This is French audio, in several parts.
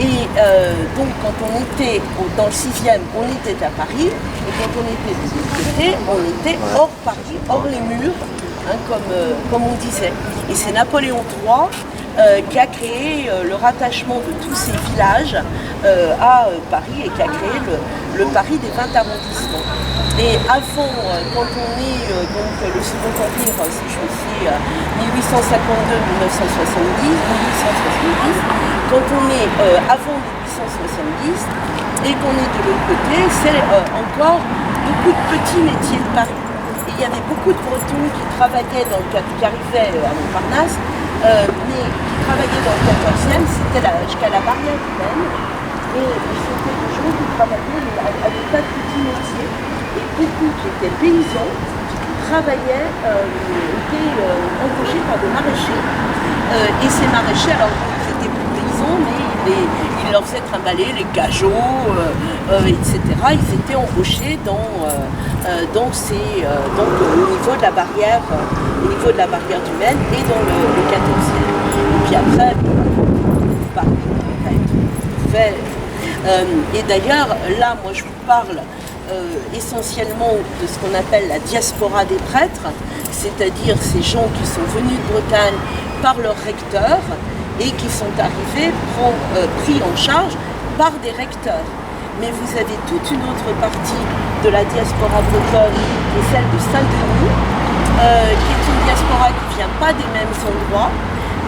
Et donc quand on était dans le 6e, on était à Paris, et quand on était de l'autre côté, on était hors Paris, hors les murs, hein, comme on disait. Et c'est Napoléon III qui a créé le rattachement de tous ces villages à Paris et qui a créé le Paris des 20 arrondissements. Et avant, quand on est donc le Second Empire, c'est choisi 1852-1870, quand on est avant 1870 et qu'on est de l'autre côté, c'est encore beaucoup de petits métiers de Paris. Et il y avait beaucoup de Bretons qui travaillaient qui arrivaient à Montparnasse, mais qui travaillaient dans le 14e, c'était jusqu'à la barrière humaine. Et c'était des gens qui travaillaient à des tas de petits métiers. Et beaucoup qui étaient paysans, qui travaillaient, étaient embauchés par des maraîchers. Et ces maraîchers, alors ils étaient plus paysans, mais ils leur faisaient trimballer les cajots, etc. Ils étaient embauchés donc au niveau de la barrière, humaine et dans le 14e. Et puis après, et d'ailleurs, là, moi je vous parle essentiellement de ce qu'on appelle la diaspora des prêtres, c'est-à-dire ces gens qui sont venus de Bretagne par leur recteur et qui sont arrivés pris en charge par des recteurs. Mais vous avez toute une autre partie de la diaspora bretonne, qui est celle de Saint-Denis, qui est une diaspora qui ne vient pas des mêmes endroits.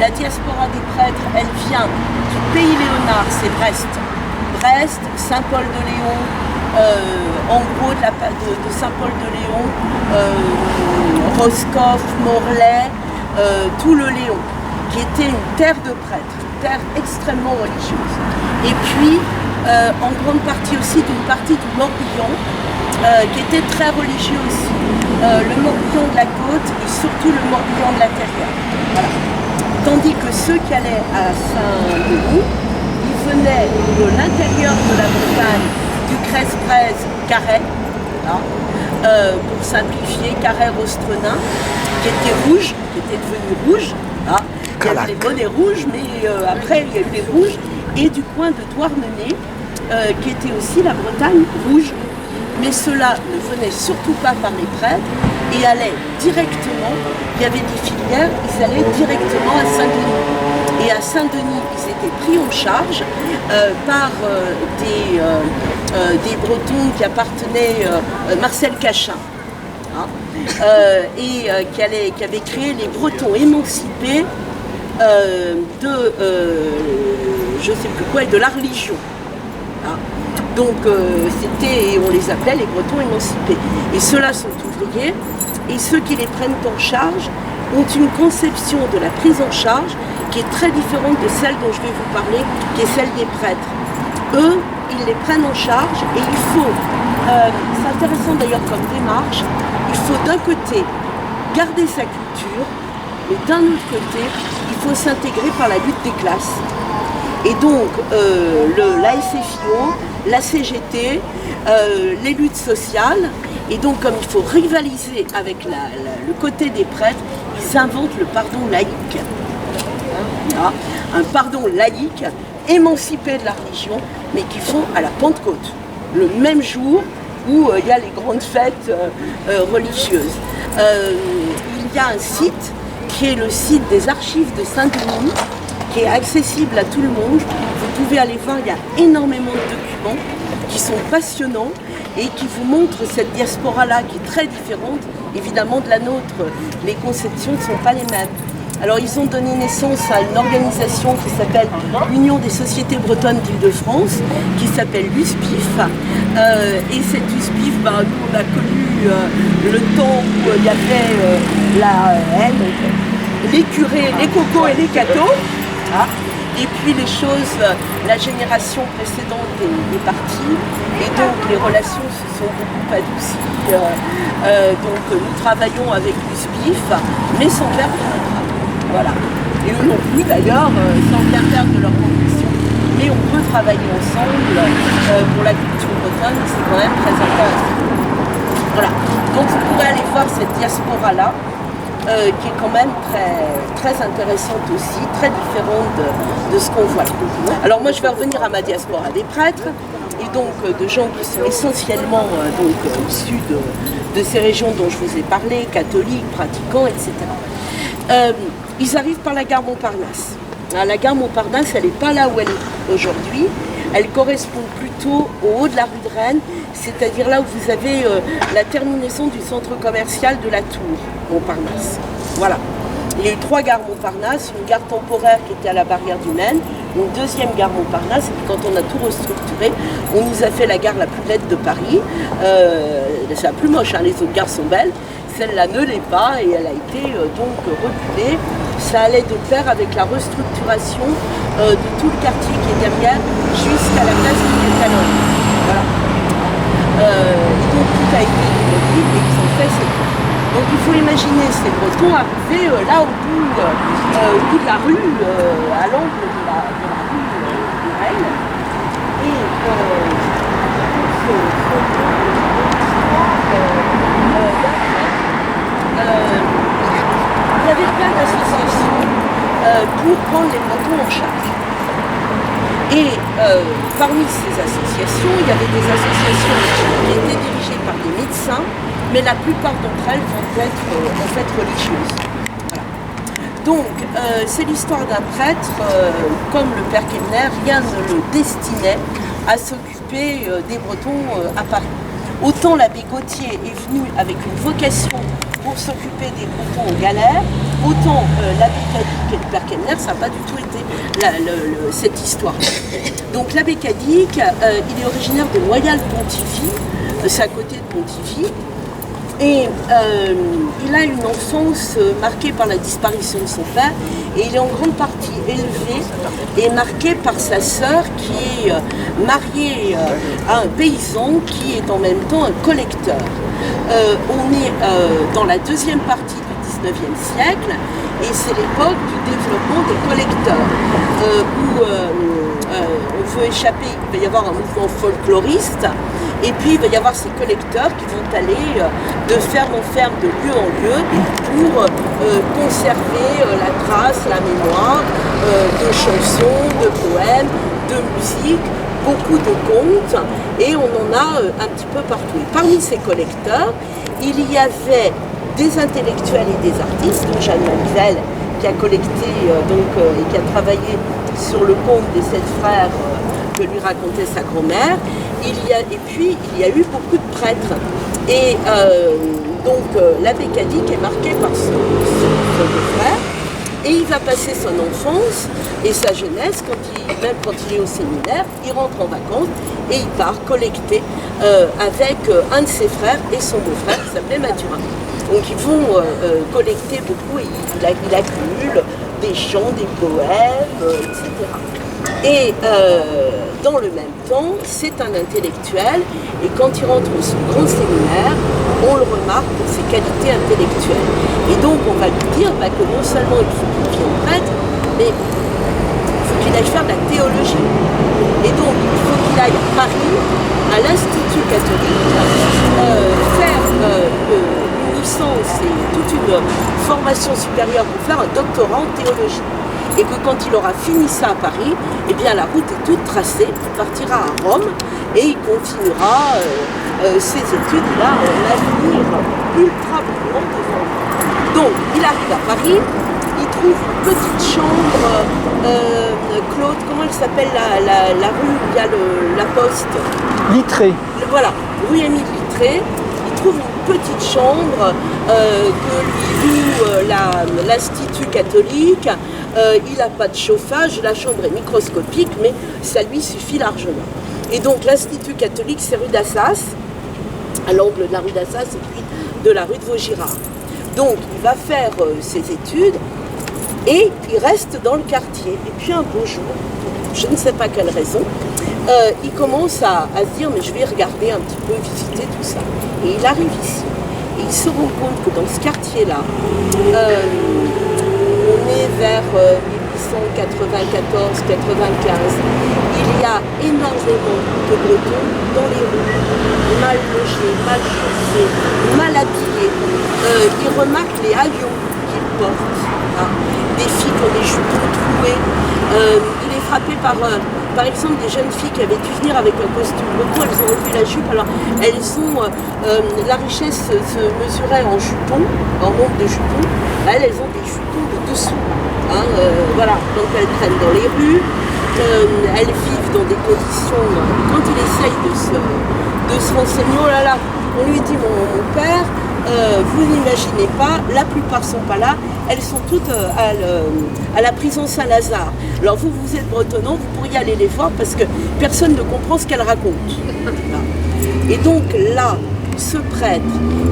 La diaspora des prêtres, elle vient du pays léonard, c'est Brest, Saint-Paul-de-Léon, en gros de Saint-Paul-de-Léon, Roscoff, Morlaix, tout le Léon, qui était une terre de prêtres, une terre extrêmement religieuse. Et puis, en grande partie aussi d'une partie du Morbihan, qui était très religieux aussi. Le Morbihan de la côte et surtout le Morbihan de l'intérieur. Voilà. Tandis que ceux qui allaient à Saint-Denis, ils venaient de l'intérieur de la Bretagne, du Crèze-Brèze, Carhaix, pour simplifier, Carhaix-Rostrenin, qui était rouge, qui était devenu rouge. Il y avait les bonnets rouges, mais après il y a eu les rouges, et du coin de Douarnenez, qui était aussi la Bretagne rouge. Mais ceux-là ne venaient surtout pas par les prêtres et allaient directement, il y avait des filières, ils allaient directement à Saint-Denis. Et à Saint-Denis, ils étaient pris en charge par des Bretons qui appartenaient à Marcel Cachin, et qui avait créé les Bretons émancipés je ne sais plus quoi, et de la religion. Donc on les appelait les Bretons émancipés. Et ceux-là sont ouvriers, et ceux qui les prennent en charge ont une conception de la prise en charge qui est très différente de celle dont je vais vous parler, qui est celle des prêtres. Eux, ils les prennent en charge, et il faut, c'est intéressant d'ailleurs comme démarche, il faut d'un côté garder sa culture, mais d'un autre côté, il faut s'intégrer par la lutte des classes. Et donc, la SFIO, la CGT, les luttes sociales, et donc comme il faut rivaliser avec le côté des prêtres, ils inventent le pardon laïque. Un pardon laïque, émancipé de la religion, mais qui font à la Pentecôte, le même jour où il y a les grandes fêtes religieuses. Il y a un site qui est le site des archives de Saint-Denis, qui est accessible à tout le monde. Vous pouvez aller voir, il y a énormément de documents qui sont passionnants et qui vous montrent cette diaspora-là qui est très différente, évidemment, de la nôtre. Les conceptions ne sont pas les mêmes. Alors ils ont donné naissance à une organisation qui s'appelle l'Union des sociétés bretonnes d'Île-de-France, qui s'appelle l'USPIF. Et cette USPIF, nous on a connu le temps où il y avait les curés, les cocos et les cathos. Et puis les choses, la génération précédente est partie, et donc les relations se sont beaucoup adoucies. Donc nous travaillons avec l'USPIF, mais sans perdre de notre âme. Voilà. Et eux non plus d'ailleurs, sans bien perdre de leur conviction. Mais on peut travailler ensemble pour la culture bretonne, c'est quand même très intéressant. Voilà. Donc vous pourrez aller voir cette diaspora-là, qui est quand même très intéressante aussi, très différente de ce qu'on voit. Alors moi je vais revenir à ma diaspora des prêtres, et donc de gens qui sont essentiellement issus de ces régions dont je vous ai parlé, catholiques, pratiquants, etc. Ils arrivent par la gare Montparnasse. La gare Montparnasse, elle n'est pas là où elle est aujourd'hui. Elle correspond plutôt au haut de la rue de Rennes, c'est-à-dire là où vous avez la terminaison du centre commercial de la Tour Montparnasse. Voilà. Il y a eu 3 gares Montparnasse, une gare temporaire qui était à la barrière du Maine, une deuxième gare Montparnasse, et puis quand on a tout restructuré, on nous a fait la gare la plus laide de Paris. C'est la plus moche, hein, les autres gares sont belles. Celle-là ne l'est pas et elle a été donc reculée. Ça allait de pair avec la restructuration de tout le quartier qui est derrière jusqu'à la place du Catalan. Voilà. Et donc tout a été démoli et ils ont fait cette rue. Donc il faut imaginer ces Bretons arriver là au bout de la rue, à l'angle de la rue du Rennes. Et il y avait plein d'associations pour prendre les Bretons en charge. Et parmi ces associations, il y avait des associations qui étaient dirigées par des médecins, mais la plupart d'entre elles vont être en fait religieuses. Voilà. Donc, c'est l'histoire d'un prêtre, comme le père Kellner, rien ne le destinait à s'occuper des Bretons à Paris. Autant l'abbé Gauthier est venu avec une vocation pour s'occuper des Bretons en galère, autant l'abbé Cadic et le père Kellner, ça n'a pas du tout été cette histoire. Donc l'abbé Cadic, il est originaire de Noyal-Pontivy, c'est à côté de Pontivy, et il a une enfance marquée par la disparition de son père, et il est en grande partie élevé et marqué par sa sœur qui est mariée à un paysan qui est en même temps un collecteur. On est dans la deuxième partie du XIXe siècle et c'est l'époque du développement des collecteurs où on veut échapper, il va y avoir un mouvement folkloriste et puis il va y avoir ces collecteurs qui vont aller de ferme en ferme, de lieu en lieu pour conserver la trace, la mémoire de chansons, de poèmes, de musique, beaucoup de contes et on en a un petit peu partout. Et parmi ces collecteurs, il y avait des intellectuels et des artistes, dont Jeanne Manivelle qui a collecté et qui a travaillé sur le conte des 7 frères que lui racontait sa grand-mère. Et puis il y a eu beaucoup de prêtres. Et l'abbé Cadic est marqué par ce frère. Et il va passer son enfance et sa jeunesse, même quand il est au séminaire, il rentre en vacances et il part collecter avec un de ses frères et son beau-frère qui s'appelait Mathurin. Donc ils vont collecter beaucoup et il accumule des chants, des poèmes, etc. Et dans le même temps, c'est un intellectuel et quand il rentre au grand séminaire, on le remarque pour ses qualités intellectuelles. Et donc on va lui dire que non seulement il faut qu'il devienne prêtre, mais il faut qu'il aille faire de la théologie. Et donc il faut qu'il aille à Paris, à l'Institut catholique, faire une licence et toute une formation supérieure pour faire un doctorat en théologie. Et que quand il aura fini ça à Paris, eh bien la route est toute tracée, il partira à Rome et il continuera ses études. Il a un avenir ultra brillant devant lui. Donc il arrive à Paris, il trouve une petite chambre, Claude, comment elle s'appelle la rue où il y a la poste Littré. Voilà, rue Émile Littré. Il trouve une petite chambre que lui loue l'Institut catholique. Il n'a pas de chauffage, la chambre est microscopique, mais ça lui suffit largement. Et donc l'Institut catholique, c'est rue d'Assas, à l'angle de la rue d'Assas et puis de la rue de Vaugirard. Donc il va faire ses études et il reste dans le quartier. Et puis un beau jour, je ne sais pas quelle raison, il commence à se dire mais je vais regarder un petit peu, visiter tout ça. Et il arrive ici et il se rend compte que dans ce quartier-là, on est vers 1894-95, il y a énormément de Bretons dans les rues, mal logés, mal chaussés, mal habillés. Il remarque les haillons qu'ils portent, hein. Des filles qui ont des jupons troués. Il est frappé par exemple, des jeunes filles qui avaient dû venir avec un costume beaucoup, elles ont relevé la jupe. Alors, la richesse se mesurait en jupons, en nombre de jupons. Elles ont des jupons de dessous. Hein, voilà, donc elles traînent dans les rues, elles vivent dans des conditions. Quand il essaye de se renseigner, oh là là, on lui dit mon père, vous n'imaginez pas, la plupart ne sont pas là, elles sont toutes à la prison Saint-Lazare. Alors vous êtes bretonnant, vous pourriez aller les voir parce que personne ne comprend ce qu'elles racontent. Et donc là, ce prêtre,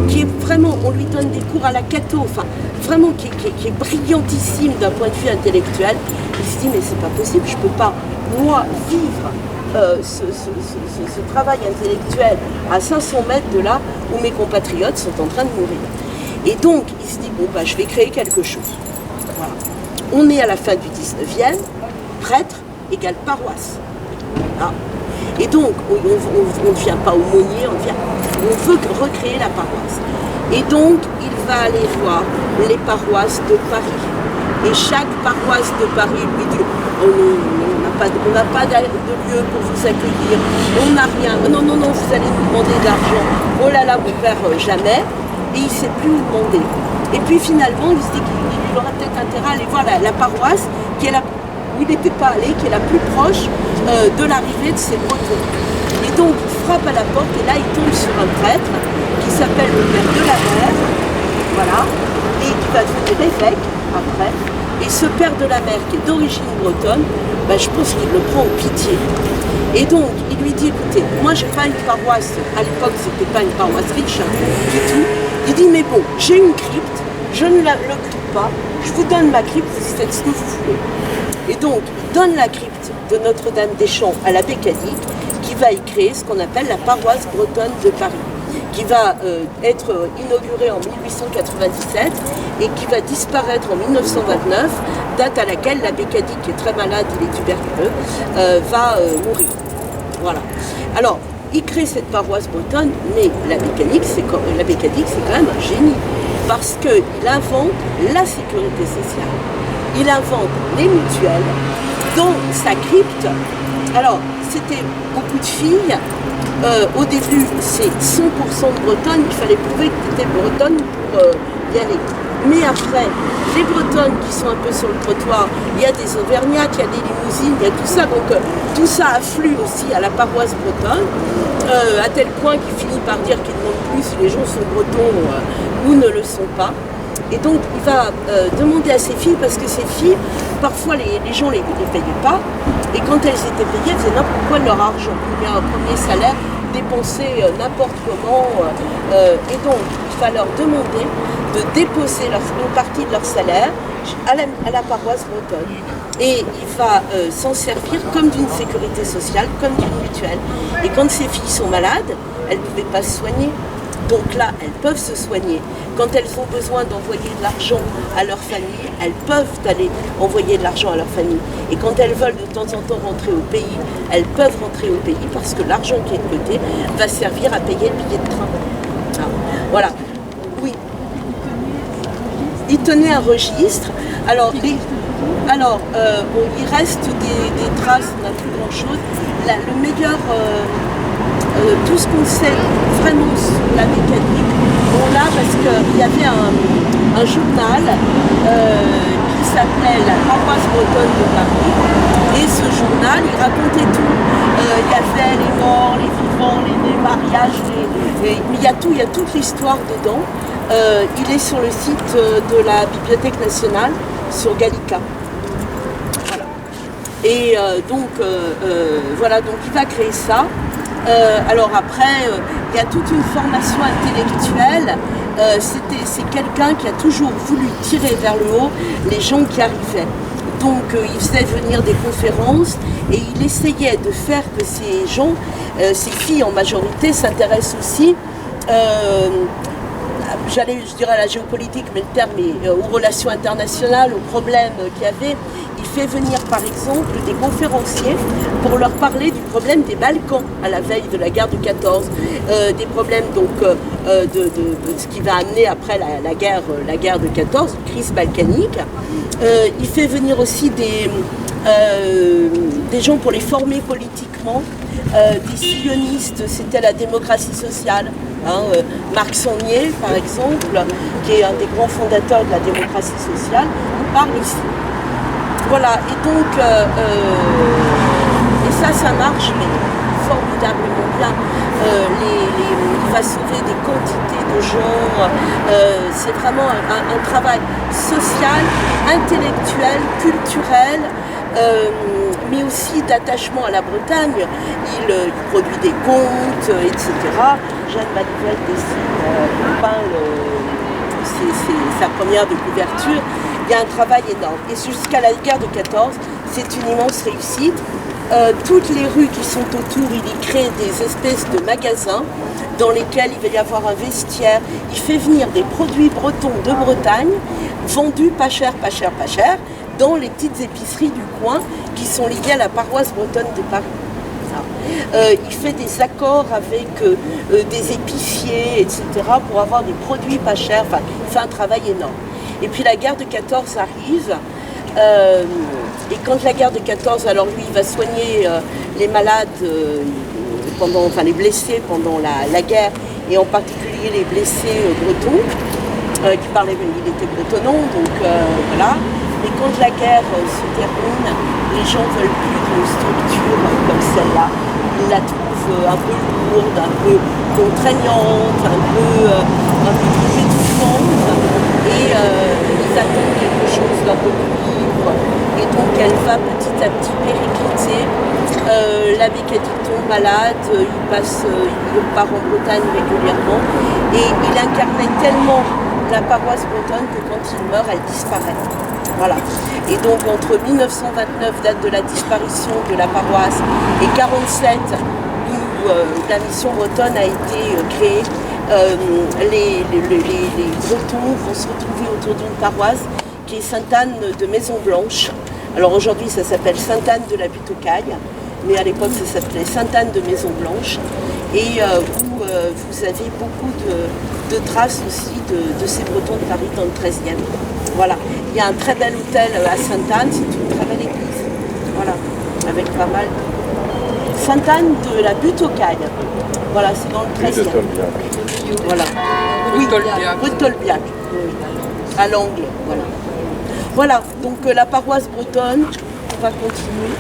qui est vraiment, on lui donne des cours à la catho, enfin vraiment qui est brillantissime d'un point de vue intellectuel, il se dit mais c'est pas possible, je peux pas, moi, vivre ce travail intellectuel à 500 mètres de là où mes compatriotes sont en train de mourir. Et donc, il se dit, bon, bah, je vais créer quelque chose. Voilà. On est à la fin du 19e, prêtre égale paroisse. Voilà. Et donc, on ne vient pas aumônier, on veut recréer la paroisse. Et donc, il va aller voir les paroisses de Paris. Et chaque paroisse de Paris lui dit, on n'a pas de lieu pour vous accueillir, on n'a rien, non, vous allez nous demander de l'argent, oh là là, mon père, jamais, et il ne sait plus où demander. Et puis finalement, il se dit qu'il aurait peut-être intérêt à aller voir la paroisse qui est où il n'était pas allé, qui est la plus proche de l'arrivée de ces Bretons. Et donc, il frappe à la porte, et là, il tombe sur un prêtre qui s'appelle le père de la mer, voilà, et qui va devenir évêque après. Et ce père de la mer, qui est d'origine bretonne, ben, je pense qu'il le prend en pitié. Et donc, il lui dit, écoutez, moi j'ai pas une paroisse, à l'époque c'était pas une paroisse riche, hein, du tout. Il dit, mais bon, j'ai une crypte, je ne l'occupe pas, je vous donne ma crypte, vous faites ce que vous voulez. Et donc, il donne la crypte de Notre-Dame-des-Champs à l'abbé Cadic, qui va y créer ce qu'on appelle la paroisse bretonne de Paris, qui va être inaugurée en 1897 et qui va disparaître en 1929, date à laquelle l'abbé Cadic, qui est très malade, il est tuberculeux, va mourir. Voilà. Alors, il crée cette paroisse bretonne, mais l'abbé Cadic, c'est quand même un génie, parce qu'il invente la sécurité sociale, il invente les mutuelles, dont sa crypte. Alors, c'était beaucoup de filles. Au début, c'est 100% de bretonnes, il fallait prouver que tu étais bretonne pour y aller. Mais après, les bretonnes qui sont un peu sur le trottoir, il y a des auvergnates, il y a des limousines, il y a tout ça. Donc tout ça afflue aussi à la paroisse bretonne, à tel point qu'il finit par dire qu'il ne demande plus si les gens sont bretons ou ne le sont pas. Et donc il va demander à ses filles, parce que ces filles, parfois les gens ne les payaient pas, et quand elles étaient payées, elles faisaient n'importe quoi de leur argent. Il y a un premier salaire dépensé n'importe comment, et donc il va leur demander de déposer une partie de leur salaire à la paroisse bretonne. Et il va s'en servir comme d'une sécurité sociale, comme d'une mutuelle. Et quand ces filles sont malades, elles ne pouvaient pas se soigner. Donc là, elles peuvent se soigner. Quand elles ont besoin d'envoyer de l'argent à leur famille, elles peuvent aller envoyer de l'argent à leur famille. Et quand elles veulent de temps en temps rentrer au pays, elles peuvent rentrer au pays parce que l'argent qui est de côté va servir à payer le billet de train. Ah, voilà. Oui. Il tenait un registre. Alors, il reste des traces, on n'a plus grand-chose. Le meilleur... tout ce qu'on sait vraiment sur la mécanique, on l'a parce qu'il y avait un journal qui s'appelait La paroisse bretonne de Paris, et ce journal, il racontait tout. Il y avait les morts, les vivants, les mariages, mais il y a toute l'histoire dedans. Il est sur le site de la Bibliothèque nationale, sur Gallica. Voilà. Et voilà, donc il va créer ça. Alors après, il y a toute une formation intellectuelle. C'est quelqu'un qui a toujours voulu tirer vers le haut les gens qui arrivaient. Donc il faisait venir des conférences et il essayait de faire que ces gens, ces filles en majorité, s'intéressent aussi je dirais à la géopolitique, mais le terme est aux relations internationales, aux problèmes qu'il y avait. Il fait venir par exemple des conférenciers pour leur parler du problème des Balkans à la veille de la guerre de 14, des problèmes donc de ce qui va amener après la guerre de 14, crise balkanique. Il fait venir aussi des gens pour les former politiquement, des sionistes, c'était la démocratie sociale. Marc Saunier, par exemple, qui est un des grands fondateurs de la démocratie sociale, nous parle ici. Voilà, et donc, et ça marche, mais formidablement bien. Il va sauver des quantités de gens. C'est vraiment un travail social, intellectuel, culturel, mais aussi d'attachement à la Bretagne. Il produit des contes, etc. Jeanne Manivelle dessine c'est sa première de couverture. Il y a un travail énorme. Et jusqu'à la guerre de 14, c'est une immense réussite. Toutes les rues qui sont autour, il y crée des espèces de magasins dans lesquels il va y avoir un vestiaire. Il fait venir des produits bretons de Bretagne, vendus pas cher, pas cher, pas cher, dans les petites épiceries du coin qui sont liées à la paroisse bretonne de Paris. Il fait des accords avec des épiciers, etc., pour avoir des produits pas chers. Enfin, il fait un travail énorme. Et puis la guerre de 14 arrive, et quand la guerre de 14, alors lui, il va soigner les malades, les blessés pendant la guerre, et en particulier les blessés bretons, qui parlaient, il était bretonnon, donc voilà. Et quand la guerre se termine, les gens ne veulent plus d'une structure comme celle-là. Ils la trouvent un peu lourde, un peu contraignante, un peu étouffante. Et ils attendent quelque chose d'un peu plus libre. Et donc elle va petit à petit péricliter. L'abbé Caddy tombe malade, il part en Bretagne régulièrement. Et il incarnait tellement la paroisse bretonne que quand il meurt, elle disparaît. Voilà. Et donc entre 1929, date de la disparition de la paroisse, et 1947, où la mission bretonne a été créée, les Bretons vont se retrouver autour d'une paroisse qui est Sainte-Anne de Maison-Blanche. Alors aujourd'hui ça s'appelle Sainte-Anne de la Butte-aux-Cailles, mais à l'époque ça s'appelait Sainte-Anne de Maison-Blanche, et où vous avez beaucoup de traces aussi de ces Bretons de Paris dans le 13e. Voilà, il y a un très bel hôtel à Sainte-Anne, c'est une très belle église, voilà, avec pas mal. Sainte-Anne de la Butte-aux-Cailles, voilà, c'est dans le 13e. Voilà, oui, rue de Tolbiac, à l'angle, voilà. Voilà, donc la paroisse bretonne, on va continuer.